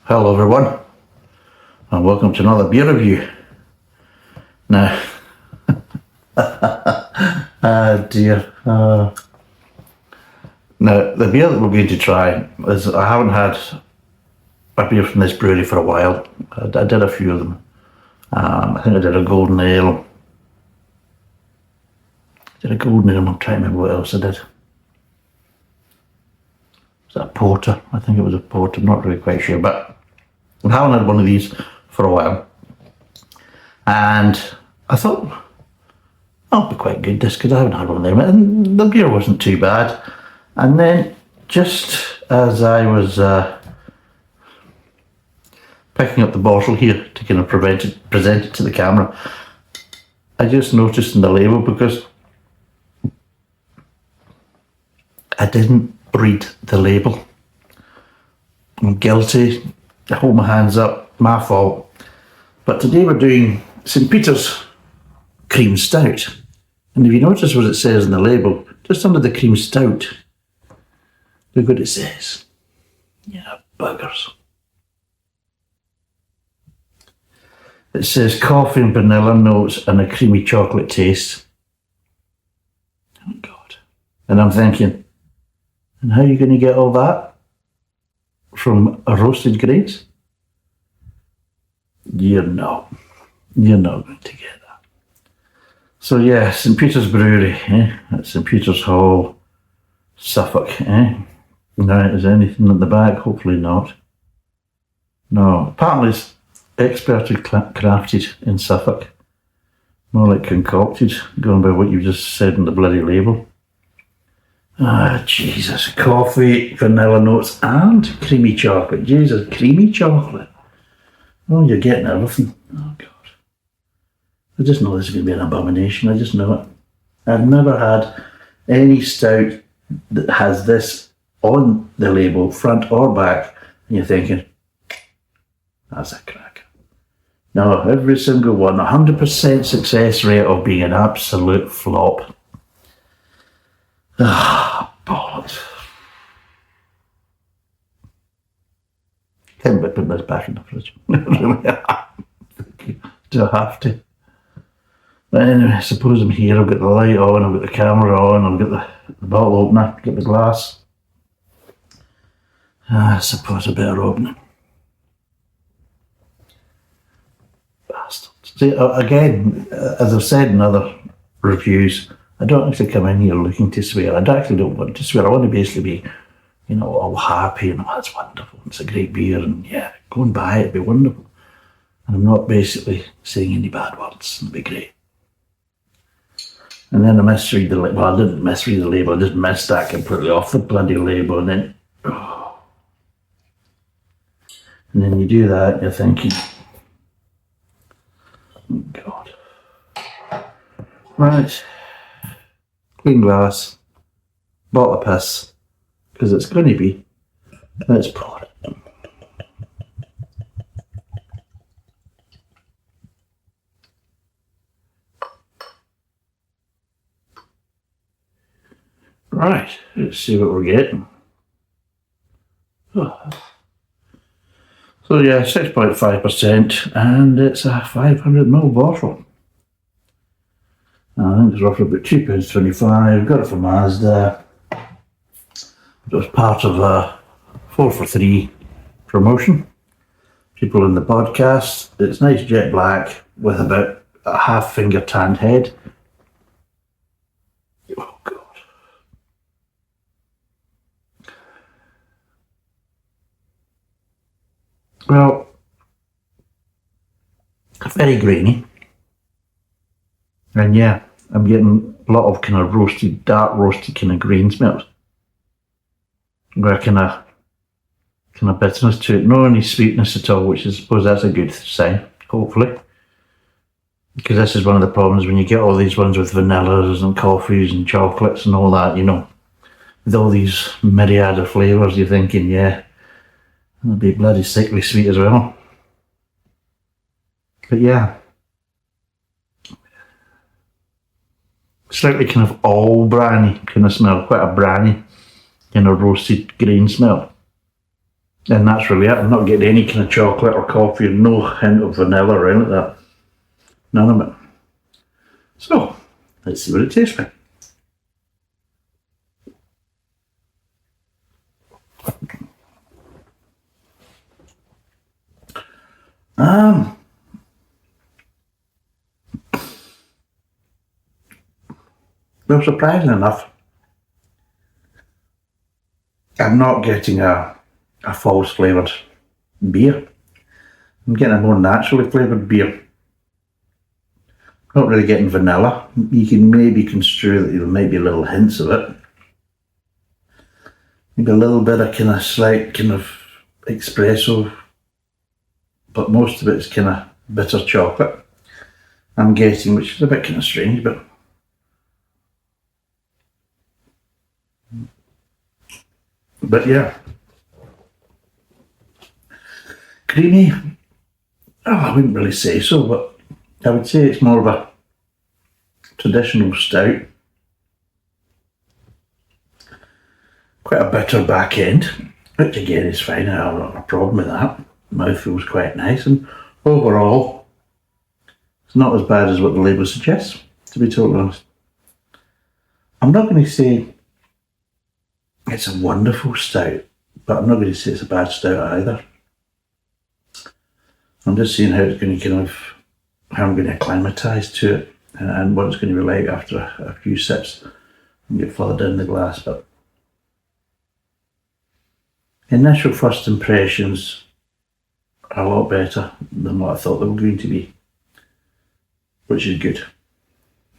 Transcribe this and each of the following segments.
Hello everyone, and welcome to another beer review. Now, dear. Now, the beer that we're going to try is, I haven't had a beer from this brewery for a while. I did a few of them. I think I did a golden ale. I'm trying to remember what else I did. Was it a porter? I think it was a porter, I'm not really quite sure, but I haven't had one of these for a while. And I thought, I'll be quite good this because I haven't had one of them. And the beer wasn't too bad. And then, just as I was picking up the bottle here to kind of present it to the camera, I just noticed in the label, because I didn't read the label. I'm guilty. I hold my hands up. My fault. But today we're doing St. Peter's Cream Stout. And if you notice what it says in the label, just under the Cream Stout, look what it says. Yeah, buggers. It says coffee and vanilla notes and a creamy chocolate taste. Oh God. And I'm thinking, and how are you going to get all that from roasted grains? You're not going to get that. So yeah, St. Peter's Brewery, at St. Peter's Hall, Suffolk, Now, is there anything at the back? Hopefully not. No, apparently it's expertly crafted in Suffolk. More like concocted, going by what you just said in the bloody label. Ah, Jesus. Coffee, vanilla notes, and creamy chocolate. Jesus, creamy chocolate. Oh, you're getting everything. Oh, God. I just know this is going to be an abomination. I just know it. I've never had any stout that has this on the label, front or back, and you're thinking, that's a crack. No, every single one, 100% success rate of being an absolute flop. Ah, bollocks. Can't be putting this back in the fridge. Do I have to? But anyway, I suppose I'm here. I've got the light on, I've got the camera on, I've got the bottle opener, I've got the glass. I suppose I better open it. Bastards. See, again, as I've said in other reviews, I don't actually come in here looking to swear. I actually don't want to swear. I want to basically be, all happy and that's wonderful. It's a great beer and yeah, go and buy it, it'd be wonderful. And I'm not basically saying any bad words. It'd be great. And then I misread the label. Well, I didn't misread the label. I just missed that completely off the bloody label. And then you do that and you're thinking, oh God. Right. Clean glass. Bottle of piss. Because it's going to be. Let's pour it. Right, let's see what we're getting. Oh. So yeah, 6.5%, and it's a 500ml bottle. I think it's roughly about £2.25. Got it from Mazda. It was part of a 4 for 3 promotion. People in the podcast. It's nice jet black with about a half finger tanned head. Oh God. Well, very grainy. And yeah, I'm getting a lot of kind of roasted, dark roasted kind of grain smells. Where kind of bitterness to it. No any sweetness at all, which I suppose that's a good sign, hopefully. Because this is one of the problems when you get all these ones with vanillas and coffees and chocolates and all that, with all these myriad of flavours, you're thinking, yeah, it'll be bloody sickly sweet as well. But yeah, slightly kind of all branny kind of smell, quite a branny kind of roasted grain smell. And that's really it. I'm not getting any kind of chocolate or coffee, no hint of vanilla or anything like that. None of it. So, let's see what it tastes like. Well, surprisingly enough, I'm not getting a false flavoured beer. I'm getting a more naturally flavoured beer. Not really getting vanilla. You can maybe construe that there might be little hints of it. Maybe a little bit of kind of slight kind of espresso, but most of it's kind of bitter chocolate. I'm getting, which is a bit kind of strange, but yeah. Creamy. Oh, I wouldn't really say so, but I would say it's more of a traditional stout. Quite a bitter back end, which again is fine. I have not a problem with that. Mouth feels quite nice, and overall, it's not as bad as what the label suggests, to be totally honest. I'm not going to say it's a wonderful stout, but I'm not going to say it's a bad stout either. I'm just seeing how it's going to how I'm going to acclimatise to it and what it's going to be like after a few sips and get further down the glass. But initial first impressions are a lot better than what I thought they were going to be, which is good.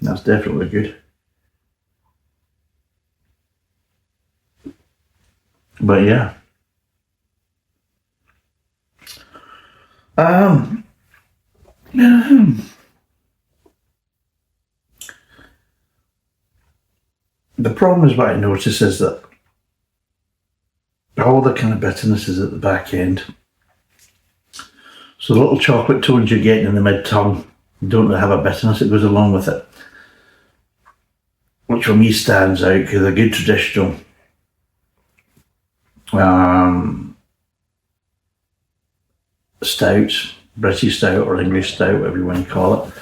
That's definitely good. But yeah. The problem is what I notice is that all the kind of bitterness is at the back end. So the little chocolate tones you're getting in the mid-tongue don't really have a bitterness that goes along with it, which for me stands out because a good traditional stout, British stout or English stout, whatever you want to call it,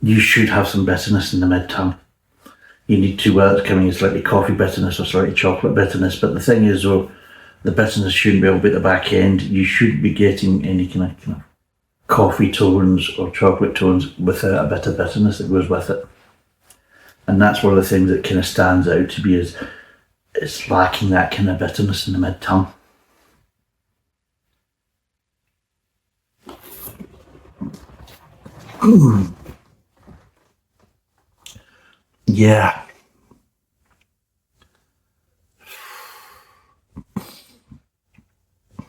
you should have some bitterness in the mid-tongue. You need to, whether it's coming in slightly coffee bitterness or slightly chocolate bitterness, but the thing is though, the bitterness shouldn't be all at the back end. You shouldn't be getting any kind of coffee tones or chocolate tones without a bit of bitterness that goes with it. And that's one of the things that kind of stands out to me is it's lacking that kind of bitterness in the mid-tongue. Yeah.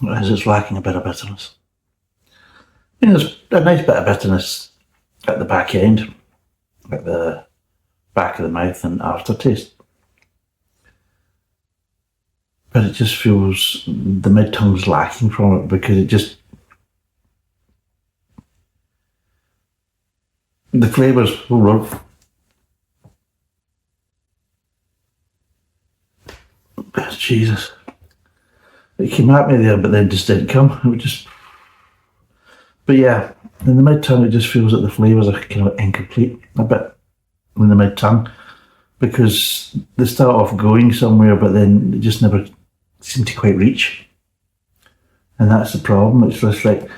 It's lacking a bit of bitterness. There's a nice bit of bitterness at the back end, at the back of the mouth and aftertaste. But it just feels the mid-tongue's lacking from it because it just... The flavours... Jesus. It came at me there, but then just didn't come. It would just... But yeah, in the mid-tongue it just feels that the flavours are kind of incomplete a bit in the mid-tongue because they start off going somewhere but then they just never seem to quite reach. And that's the problem. It's just like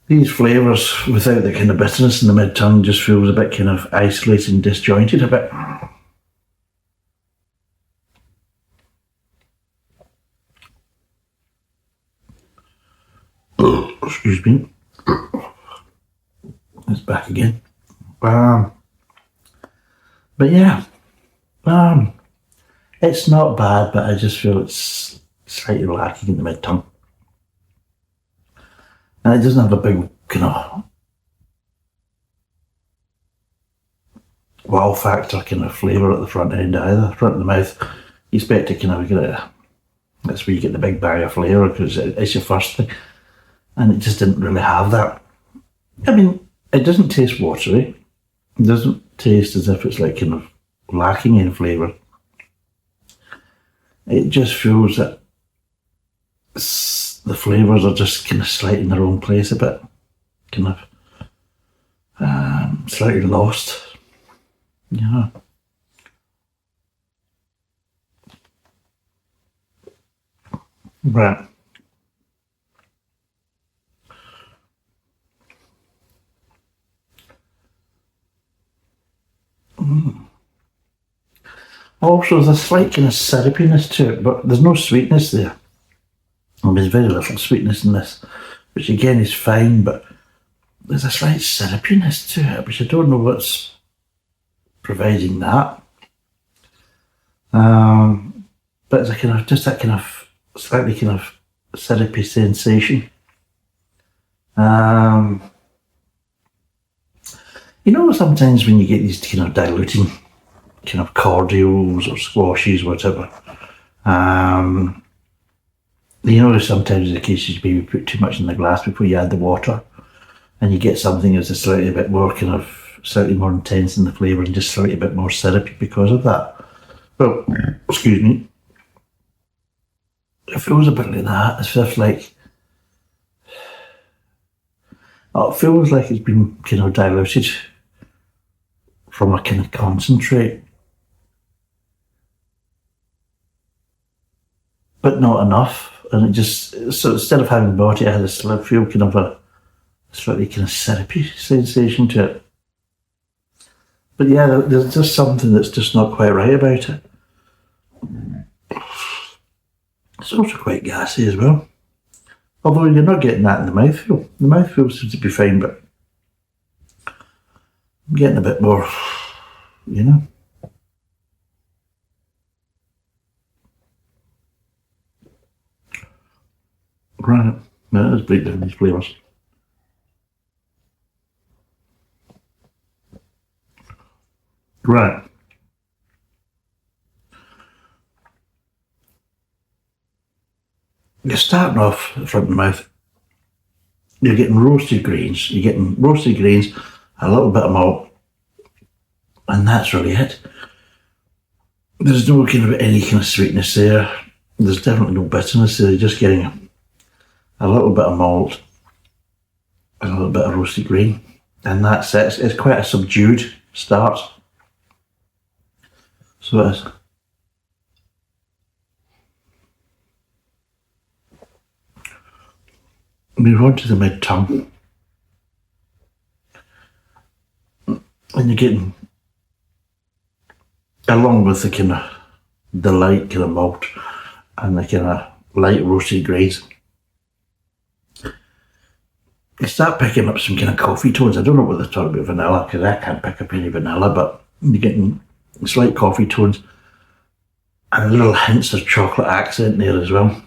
these flavours without the kind of bitterness in the mid-tongue just feels a bit kind of isolated and disjointed a bit. Excuse me. It's back again. But yeah, it's not bad, but I just feel it's slightly lacking in the mid-tongue. And it doesn't have a big kind of wow factor kind of flavour at the front end either. The front of the mouth, you expect to kind of get it. That's where you get the big bag of flavour because it's your first thing. And it just didn't really have that. I mean, it doesn't taste watery. It doesn't taste as if it's like kind of lacking in flavour. it just feels that the flavours are just kind of slightly in the wrong place a bit. Kind of slightly lost. Yeah. Right. Also, there's a slight kind of syrupiness to it, but there's no sweetness there. There's very little sweetness in this, which again is fine, but there's a slight syrupiness to it, which I don't know what's providing that. But it's a kind of just that kind of slightly kind of syrupy sensation. You know, sometimes when you get these kind of diluting kind of cordials or squashes, whatever, you know, sometimes in the cases you maybe put too much in the glass before you add the water, and you get something that's a slightly bit more kind of slightly more intense in the flavour and just slightly bit more syrupy because of that. Well, excuse me. It feels a bit like that. It feels like it's been kind of diluted from a kind of concentrate, but not enough. And it just, so instead of having bought it, I had a feel kind of a slightly kind of syrupy sensation to it. But yeah, there's just something that's just not quite right about it. It's also quite gassy as well. Although you're not getting that in the mouthfeel. The mouthfeel seems to be fine, but I'm getting a bit more, you know. Right, now let's break down these flavours. Right. You're starting off from the mouth. You're getting roasted grains. You're getting roasted grains, a little bit of malt, and that's really it. There's no kind of any kind of sweetness there. There's definitely no bitterness there. You're just getting a little bit of malt, a little bit of roasted grain, and that's it. It's quite a subdued start. So it is. Move on to the mid tongue, and you're getting, along with the kind of the light kind of malt and the kind of light roasted grains, you start picking up some kind of coffee tones. I don't know what they're talking about vanilla, because I can't pick up any vanilla, but you're getting slight coffee tones and little hints of chocolate accent there as well.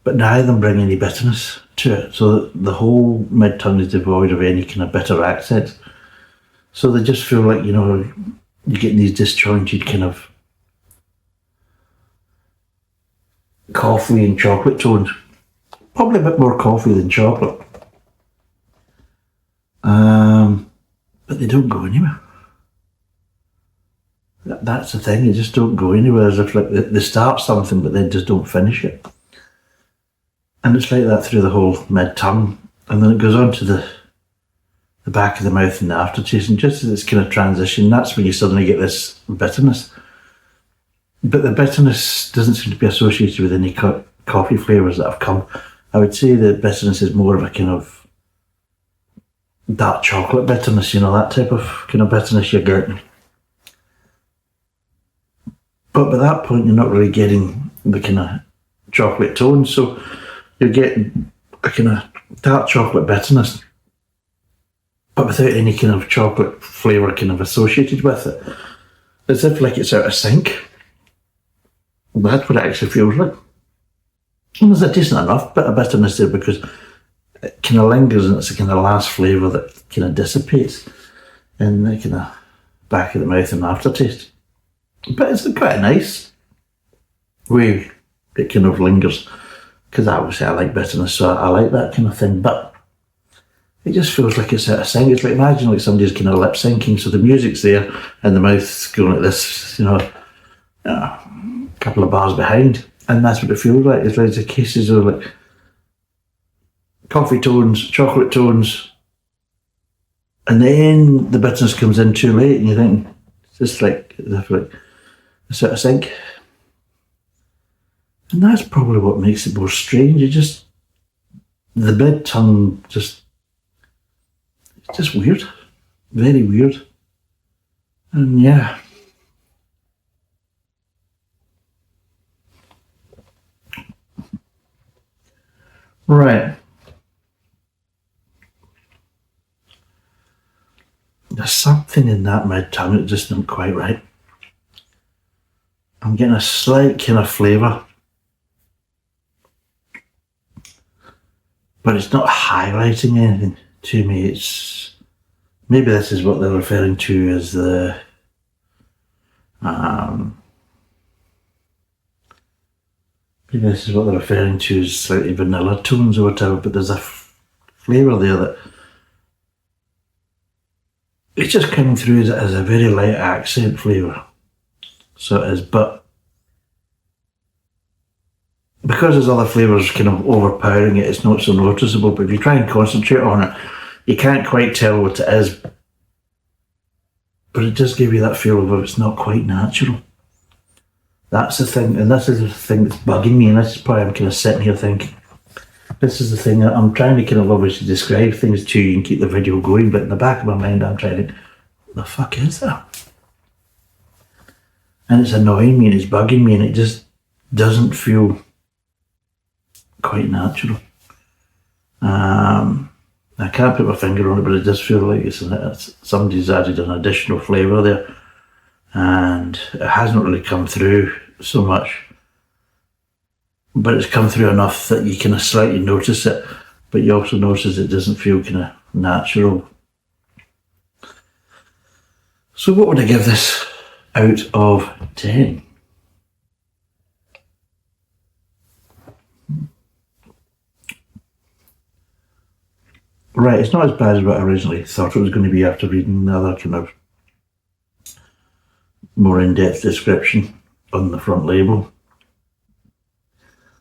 But neither of them bring any bitterness to it. So the whole mid tongue is devoid of any kind of bitter accent. So they just feel like, you know, you're getting these disjointed kind of coffee and chocolate tones. Probably a bit more coffee than chocolate. But they don't go anywhere. That's the thing, they just don't go anywhere. As if like they start something but then just don't finish it. And it's like that through the whole mid tongue, and then it goes on to the back of the mouth and the aftertaste, and just as it's kind of transition, that's when you suddenly get this bitterness. But the bitterness doesn't seem to be associated with any coffee flavours that have come. I would say the bitterness is more of a kind of dark chocolate bitterness, you know, that type of kind of bitterness you're getting. But by that point, you're not really getting the kind of chocolate tone, so you're getting a kind of dark chocolate bitterness, but without any kind of chocolate flavour kind of associated with it. As if like it's out of sync. That's what it actually feels like. And there's a decent enough bit of bitterness there because it kind of lingers, and it's a kind of last flavour that kind of dissipates in the kind of back of the mouth and aftertaste. But it's quite a nice way it kind of lingers. Because obviously I like bitterness, so I like that kind of thing, but it just feels like it's out of sync. It's like, imagine like somebody's kind of lip syncing, so the music's there and the mouth's going like this, you know, couple of bars behind, and that's what it feels like. It's like the cases of like coffee tones, chocolate tones, and then the bitterness comes in too late, and you think it's just like as if like a sort of sink. And that's probably what makes it more strange. You just the mid tongue it's just weird, very weird, and yeah. Right. There's something in that mid-tongue that just isn't quite right. I'm getting a slight kind of flavour, but it's not highlighting anything to me. It's maybe this is what they're referring to as the maybe this is what they're referring to as slightly vanilla tones or whatever. But there's a flavour there that it's just coming through as a very light accent flavour. So it is, but because there's other flavours kind of overpowering it, it's not so noticeable. But if you try and concentrate on it, you can't quite tell what it is. But it does give you that feel of it's not quite natural. That's the thing, and this is the thing that's bugging me, and this is why I'm kind of sitting here thinking, this is the thing that I'm trying to kind of obviously describe things to you and keep the video going, but in the back of my mind I'm trying to, what the fuck is that? And it's annoying me and it's bugging me and it just doesn't feel quite natural. I can't put my finger on it, but it does feel like it's somebody's added an additional flavour there, and it hasn't really come through so much, but it's come through enough that you kind of slightly notice it, but you also notice it doesn't feel kind of natural. So what would I give this out of 10? Right, it's not as bad as what I originally thought it was going to be after reading the other kind of more in-depth description on the front label.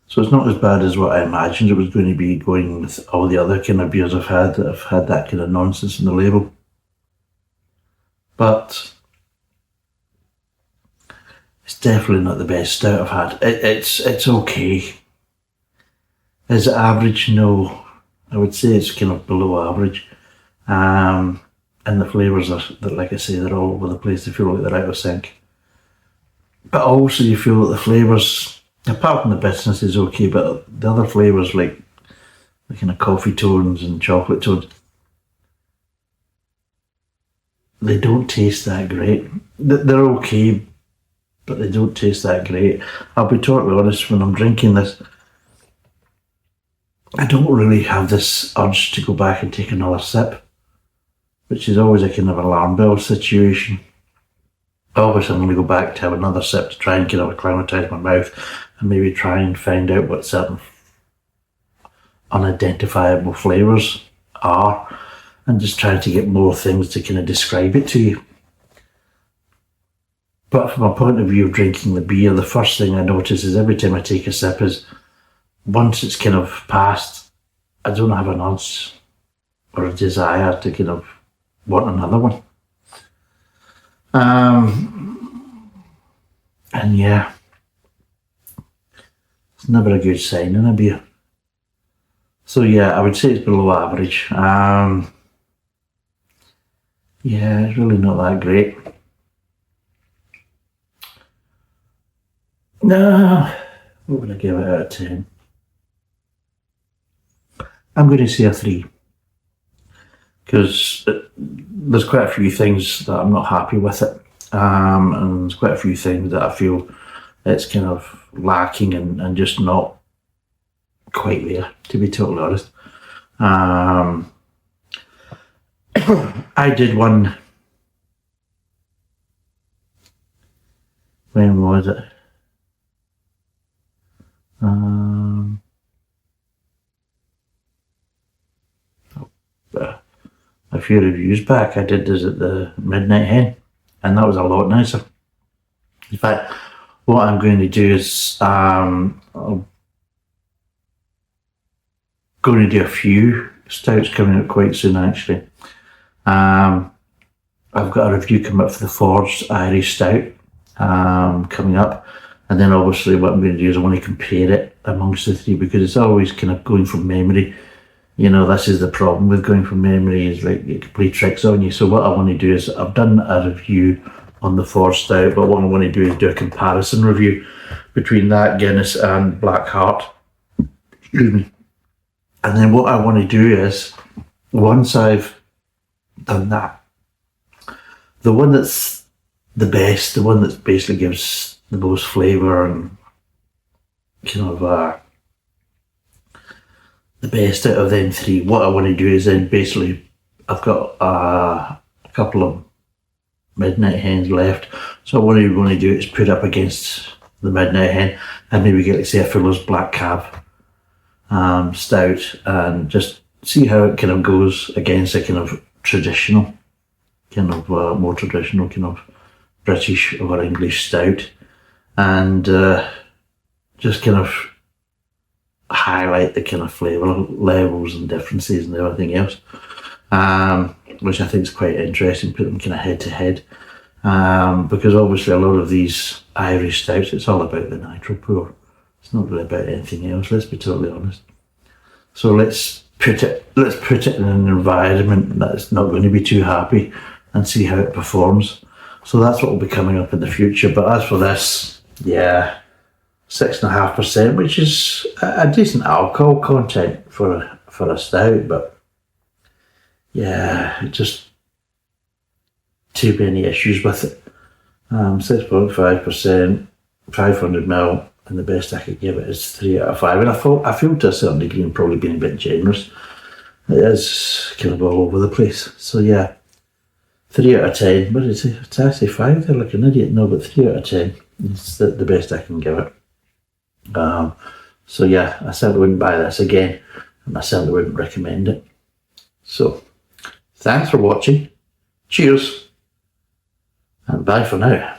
So it's not as bad as what I imagined it was going to be, going with all the other kind of beers I've had that have had that kind of nonsense in the label. But it's definitely not the best stout I've had. It's okay. Is it average? No. I would say it's kind of below average. And the flavours are, like I say, they're all over the place. They feel like they're out of sync. But also you feel that the flavours, apart from the bitterness, is okay, but the other flavours like the kind of coffee tones and chocolate tones, they don't taste that great. They're okay, but they don't taste that great. I'll be totally honest, when I'm drinking this, I don't really have this urge to go back and take another sip, which is always a kind of alarm bell situation. Obviously I'm going to go back to have another sip to try and kind of acclimatise my mouth and maybe try and find out what certain unidentifiable flavours are, and just try to get more things to kind of describe it to you. But from a point of view of drinking the beer, the first thing I notice is every time I take a sip is, once it's kind of passed, I don't have an urge or a desire to kind of want another one. And yeah, it's never a good sign in a beer. So yeah, I would say it's below average. Yeah, it's really not that great. No, what would I give it out of 10? I'm going to say a 3. Because there's quite a few things that I'm not happy with it. And there's quite a few things that I feel it's kind of lacking and just not quite there, to be totally honest. I did one, when was it? A few reviews back, I did this at the Midnight Hen, and that was a lot nicer. In fact, what I'm going to do is I'm going to do a few stouts coming out quite soon, actually. I've got a review coming up for the Fords Irish Stout coming up, and then obviously what I'm going to do is I want to compare it amongst the three, because it's always kind of going from memory. You know, this is the problem with going from memory, is like it can play tricks on you. So what I want to do is, I've done a review on the Ford Stout, but what I want to do is do a comparison review between that Guinness and Black Heart. Excuse me. And then what I want to do is, once I've done that, the one that's the best, the one that basically gives the most flavour and kind of the best out of them three, what I want to do is then basically, I've got a couple of Midnight Hens left, so what I'm going to do is put up against the Midnight Hen and maybe get, like, say, a Fuller's Black Cab stout, and just see how it kind of goes against a kind of traditional, kind of more traditional kind of British or English stout, and just kind of highlight the kind of flavour levels and differences and everything else, which I think is quite interesting, put them kind of head to head, because obviously a lot of these Irish stouts, it's all about the nitro pour. It's not really about anything else, let's be totally honest. So let's put it in an environment that's not going to be too happy and see how it performs. So that's what will be coming up in the future. But as for this, yeah, 6.5%, which is a decent alcohol content for a stout, but yeah, just too many issues with it. 6.5%, 500ml, and the best I could give it is 3 out of 5. And I feel to a certain degree I'm probably being a bit generous. It is kind of all over the place. So yeah, 3 out of 10. What did I say? Did I say 5 there like an idiot? No, but 3 out of 10 is the best I can give it. So yeah, I certainly wouldn't buy this again, and I certainly wouldn't recommend it. So thanks for watching. Cheers, and bye for now.